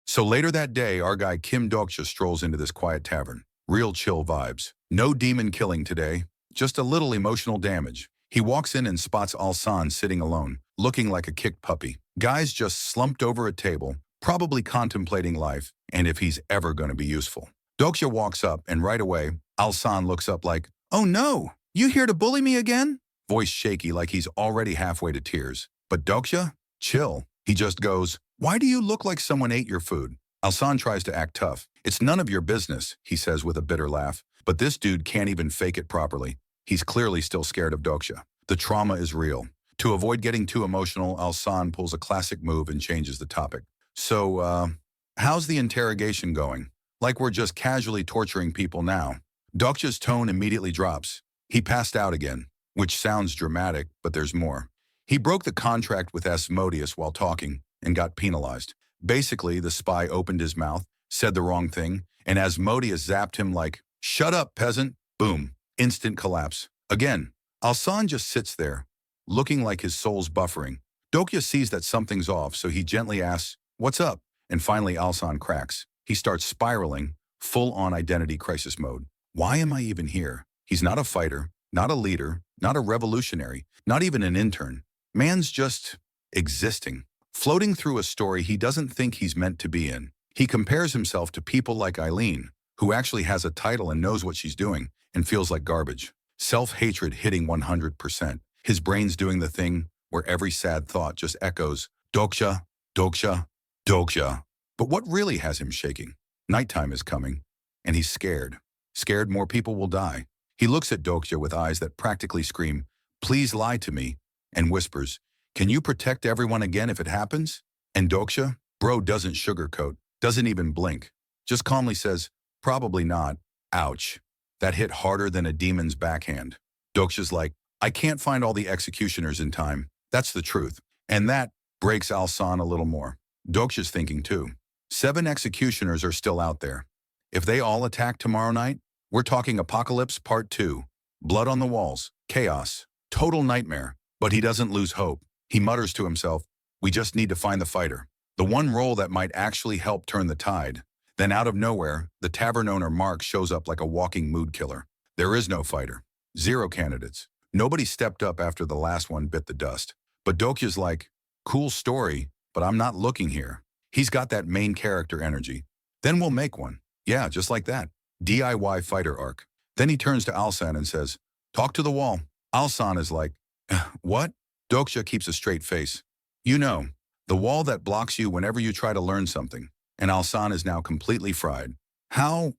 So later that day, our guy Kim Dokja strolls into this quiet tavern. Real chill vibes. No demon killing today, just a little emotional damage. He walks in and spots Alsan sitting alone, looking like a kicked puppy. Guy's just slumped over a table, probably contemplating life and if he's ever going to be useful. Dokja walks up and right away, Alsan looks up like, "Oh no, you here to bully me again?" Voice shaky like he's already halfway to tears. But Dokja, chill. He just goes, "Why do you look like someone ate your food?" Alsan tries to act tough. "It's none of your business," he says with a bitter laugh. But this dude can't even fake it properly. He's clearly still scared of Dokja. The trauma is real. To avoid getting too emotional, Alsan pulls a classic move and changes the topic. "So, how's the interrogation going? Like we're just casually torturing people now." Dokja's tone immediately drops. He passed out again, which sounds dramatic, but there's more. He broke the contract with Asmodeus while talking and got penalized. Basically, the spy opened his mouth, said the wrong thing, and Asmodeus zapped him like, "Shut up, peasant." Boom. Instant collapse. Again, Alsan just sits there, looking like his soul's buffering. Dokja sees that something's off, so he gently asks, "What's up?" And finally, Alsan cracks. He starts spiraling, full-on identity crisis mode. Why am I even here? He's not a fighter, not a leader, not a revolutionary, not even an intern. Man's just existing, floating through a story he doesn't think he's meant to be in. He compares himself to people like Eileen, who actually has a title and knows what she's doing, and feels like garbage. Self-hatred hitting 100%. His brain's doing the thing where every sad thought just echoes, "Dokja, Dokja, Dokja." But what really has him shaking? Nighttime is coming, and he's scared. Scared more people will die. He looks at Dokja with eyes that practically scream, "Please lie to me," and whispers, "Can you protect everyone again if it happens?" And Dokja, bro, doesn't sugarcoat, doesn't even blink, just calmly says, "Probably not." Ouch. That hit harder than a demon's backhand. Dokja's like, "I can't find all the executioners in time. That's the truth." And that breaks Alsan a little more. Dokja's thinking too. 7 executioners are still out there. If they all attack tomorrow night, we're talking Apocalypse Part 2. Blood on the walls, chaos, total nightmare. But he doesn't lose hope. He mutters to himself, "We just need to find the fighter. The one role that might actually help turn the tide." Then out of nowhere, the tavern owner Mark shows up like a walking mood killer. There is no fighter. 0 candidates. Nobody stepped up after the last one bit the dust. But Dokja's like, "Cool story, but I'm not looking here." He's got that main character energy. "Then we'll make one." Yeah, just like that. DIY fighter arc. Then he turns to Alsan and says, "Talk to the wall." Alsan is like, "What?" Dokja keeps a straight face. "You know, the wall that blocks you whenever you try to learn something." And Alsan is now completely fried. How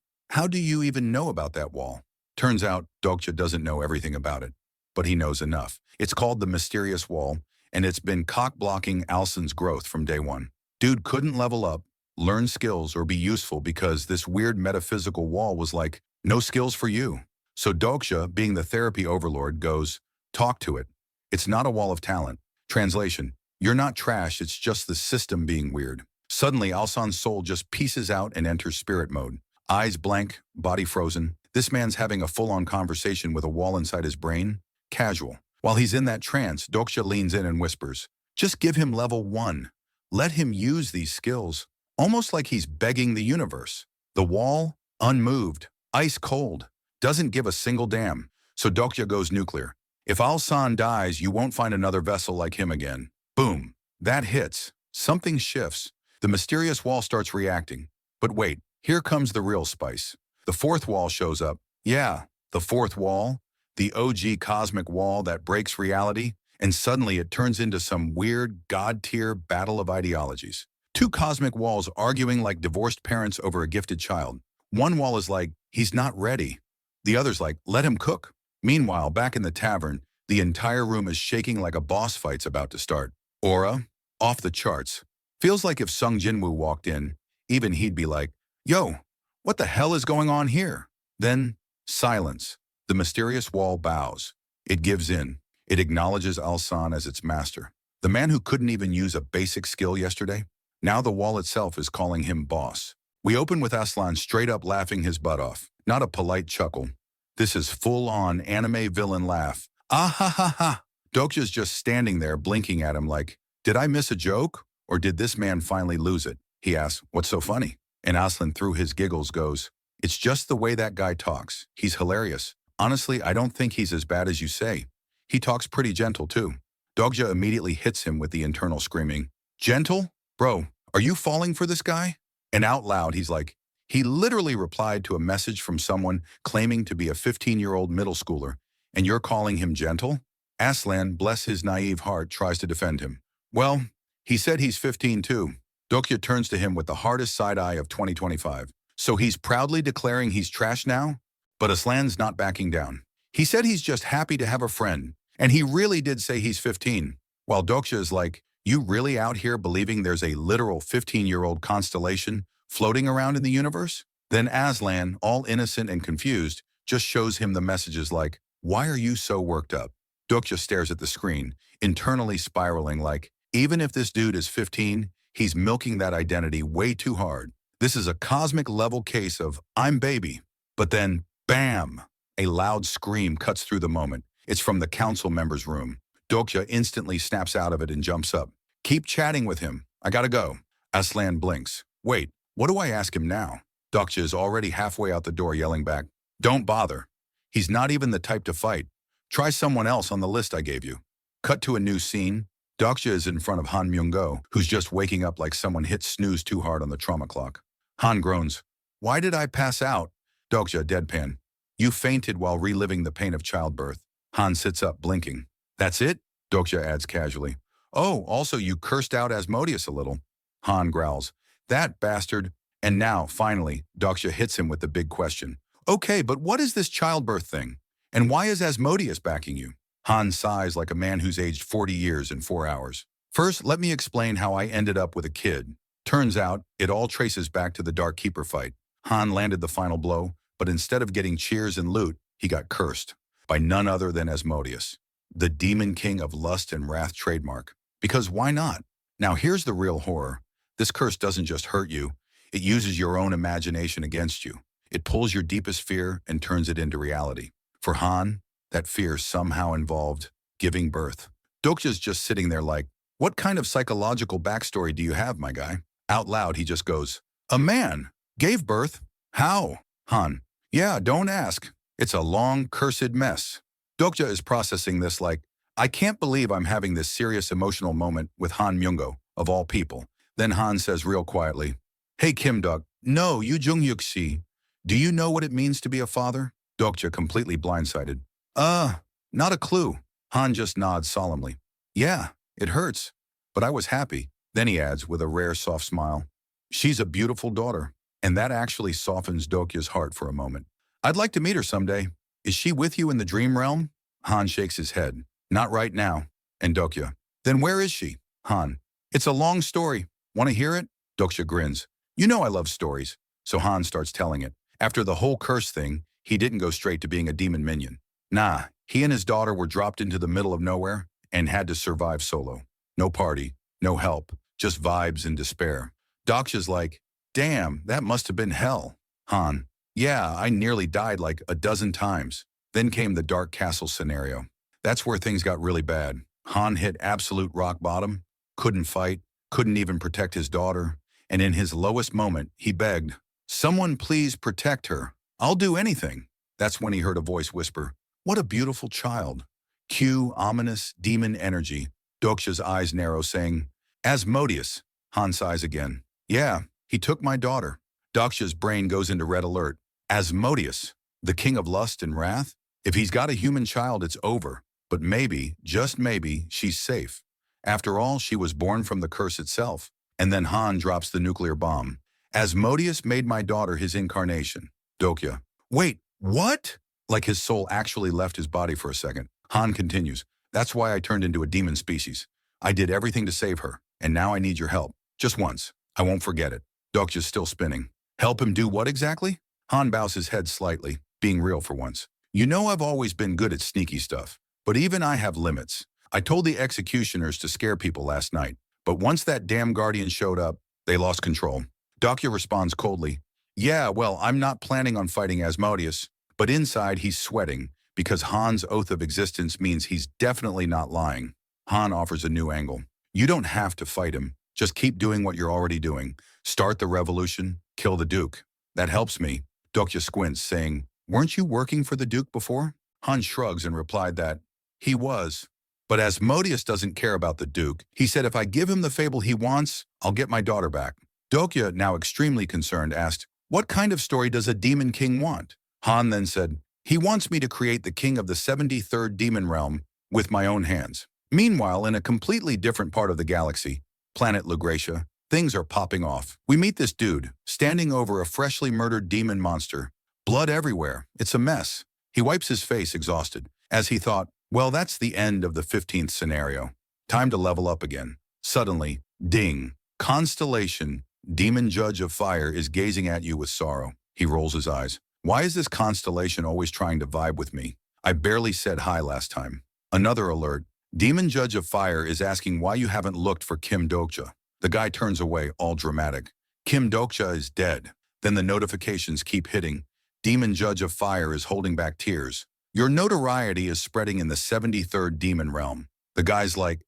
do you even know about that wall?" Turns out, Dokja doesn't know everything about it, but he knows enough. It's called the Mysterious Wall, and it's been cock-blocking Alsan's growth from day one. Dude couldn't level up, learn skills, or be useful because this weird metaphysical wall was like, "No skills for you." So Dokja, being the therapy overlord, goes, "Talk to it. It's not a wall of talent." Translation, "You're not trash, it's just the system being weird." Suddenly, Alsan's soul just pieces out and enters spirit mode. Eyes blank, body frozen. This man's having a full-on conversation with a wall inside his brain. Casual. While he's in that trance, Dokja leans in and whispers, "Just give him level 1. Let him use these skills." Almost like he's begging the universe. The wall, unmoved, ice cold, doesn't give a single damn. So Dokja goes nuclear. "If Alsan dies, you won't find another vessel like him again." Boom. That hits. Something shifts. The mysterious wall starts reacting. But wait, here comes the real spice. The 4th wall shows up. Yeah, the 4th wall. The OG cosmic wall that breaks reality. And suddenly it turns into some weird god-tier battle of ideologies. 2 cosmic walls arguing like divorced parents over a gifted child. One wall is like, "He's not ready." The other's like, "Let him cook." Meanwhile, back in the tavern, the entire room is shaking like a boss fight's about to start. Aura, off the charts. Feels like if Sung Jinwoo walked in, even he'd be like, "Yo, what the hell is going on here?" Then, silence. The mysterious wall bows. It gives in. It acknowledges Alsan as its master. The man who couldn't even use a basic skill yesterday? Now the wall itself is calling him boss. We open with Aslan straight up laughing his butt off. Not a polite chuckle. This is full-on anime villain laugh. Ah ha ha ha. Dokja's just standing there blinking at him like, did I miss a joke? Or did this man finally lose it? He asks, what's so funny? And Aslan through his giggles goes, it's just the way that guy talks. He's hilarious. Honestly, I don't think he's as bad as you say. He talks pretty gentle too. Dokja immediately hits him with the internal screaming, gentle? Bro, are you falling for this guy? And out loud, he's like, he literally replied to a message from someone claiming to be a 15-year-old middle schooler, and you're calling him gentle? Aslan, bless his naive heart, tries to defend him. Well, he said he's 15 too. Dokja turns to him with the hardest side-eye of 2025. So he's proudly declaring he's trash now? But Aslan's not backing down. He said he's just happy to have a friend, and he really did say he's 15. While Dokja is like, you really out here believing there's a literal 15-year-old constellation floating around in the universe? Then Aslan, all innocent and confused, just shows him the messages like, why are you so worked up? Dokja stares at the screen, internally spiraling like, even if this dude is 15, he's milking that identity way too hard. This is a cosmic level case of, I'm baby. But then, bam! A loud scream cuts through the moment. It's from the council member's room. Dokja instantly snaps out of it and jumps up. Keep chatting with him. I gotta go. Aslan blinks. Wait, what do I ask him now? Dokja is already halfway out the door yelling back, don't bother. He's not even the type to fight. Try someone else on the list I gave you. Cut to a new scene. Dokja is in front of Han Myung-go, who's just waking up like someone hit snooze too hard on the trauma clock. Han groans. Why did I pass out? Dokja deadpan. You fainted while reliving the pain of childbirth. Han sits up, blinking. That's it? Dokja adds casually. Oh, also you cursed out Asmodeus a little. Han growls. That bastard. And now, finally, Dokja hits him with the big question. Okay, but what is this childbirth thing? And why is Asmodeus backing you? Han sighs like a man who's aged 40 years in 4 hours. First, let me explain how I ended up with a kid. Turns out, it all traces back to the Dark Keeper fight. Han landed the final blow, but instead of getting cheers and loot, he got cursed by none other than Asmodeus, the demon king of lust and wrath trademark. Because why not? Now here's the real horror. This curse doesn't just hurt you, it uses your own imagination against you. It pulls your deepest fear and turns it into reality. For Han, that fear somehow involved giving birth. Dokja's just sitting there like, what kind of psychological backstory do you have, my guy? Out loud, he just goes, a man gave birth? How? Han, yeah, don't ask. It's a long, cursed mess. Dokja is processing this like, I can't believe I'm having this serious emotional moment with Han Myung-go, of all people. Then Han says real quietly, hey Kim Dok, no, you Jung-yuk-si. Do you know what it means to be a father? Dokja completely blindsided. Not a clue. Han just nods solemnly. Yeah, it hurts, but I was happy. Then he adds with a rare soft smile, she's a beautiful daughter. And that actually softens Dokja's heart for a moment. I'd like to meet her someday. Is she with you in the dream realm? Han shakes his head. Not right now. And Dokja, then where is she? Han, it's a long story. Want to hear it? Dokja grins. You know I love stories. So Han starts telling it. After the whole curse thing, he didn't go straight to being a demon minion. Nah, he and his daughter were dropped into the middle of nowhere and had to survive solo. No party, no help, just vibes and despair. Dokja's like, damn, that must have been hell. Han, yeah, I nearly died like a dozen times. Then came the Dark Castle scenario. That's where things got really bad. Han hit absolute rock bottom, couldn't fight, couldn't even protect his daughter, and in his lowest moment, he begged, someone please protect her. I'll do anything. That's when he heard a voice whisper, what a beautiful child. Cue ominous demon energy. Dokja's eyes narrow, saying, Asmodeus. Han sighs again. Yeah, he took my daughter. Dokja's brain goes into red alert. Asmodeus, the king of lust and wrath? If he's got a human child, it's over. But maybe, just maybe, she's safe. After all, she was born from the curse itself. And then Han drops the nuclear bomb. Asmodeus made my daughter his incarnation. Dokja, wait, what? Like his soul actually left his body for a second. Han continues, that's why I turned into a demon species. I did everything to save her, and now I need your help. Just once. I won't forget it. Dokja's still spinning. Help him do what exactly? Han bows his head slightly, being real for once. You know I've always been good at sneaky stuff, but even I have limits. I told the executioners to scare people last night, but once that damn guardian showed up, They lost control. Dokja responds coldly, yeah, well, I'm not planning on fighting Asmodeus, but inside he's sweating because Han's oath of existence means he's definitely not lying. Han offers a new angle. You don't have to fight him. Just keep doing what you're already doing. Start the revolution, kill the Duke. That helps me. Dokja squints, saying, weren't you working for the Duke before? Han shrugs and replied that he was. But Asmodeus doesn't care about the Duke. He said if I give him the fable he wants, I'll get my daughter back. Dokja, now extremely concerned, asked, what kind of story does a demon king want? Han then said, he wants me to create the king of the 73rd demon realm with my own hands. Meanwhile, in a completely different part of the galaxy, planet Lugratia, things are popping off. We meet this dude, standing over a freshly murdered demon monster. Blood everywhere. It's a mess. He wipes his face, exhausted, as he thought, well, that's the end of the 15th scenario. Time to level up again. Suddenly, ding. Constellation, demon judge of fire, is gazing at you with sorrow. He rolls his eyes. Why is this constellation always trying to vibe with me? I barely said hi last time. Another alert. Demon judge of fire is asking why you haven't looked for Kim Dokja. The guy turns away, all dramatic. Kim Dokja is dead. Then the notifications keep hitting. Demon judge of fire is holding back tears. Your notoriety is spreading in the 73rd demon realm. The guy's like,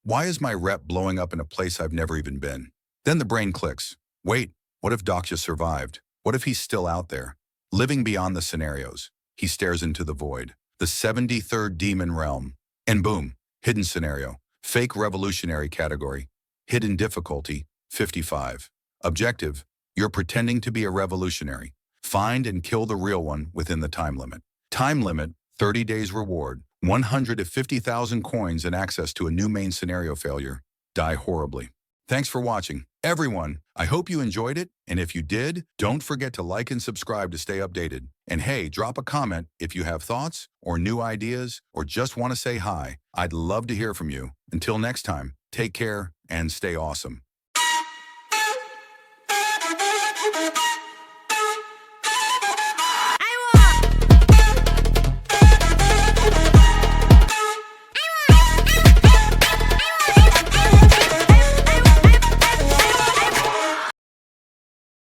why is my rep blowing up in a place I've never even been? Then the brain clicks. Wait, what if Dokja survived? What if he's still out there, living beyond the scenarios? He stares into the void. The 73rd demon realm. And boom, hidden scenario. Fake revolutionary category. Hidden difficulty, 55. Objective, you're pretending to be a revolutionary. Find and kill the real one within the time limit. Time limit, 30 days reward, 150,000 coins and access to a new main scenario failure. Die horribly. Thanks for watching. Everyone, I hope you enjoyed it, and if you did, don't forget to like and subscribe to stay updated. And hey, drop a comment if you have thoughts or new ideas or just want to say hi. I'd love to hear from you. Until next time, take care and stay awesome.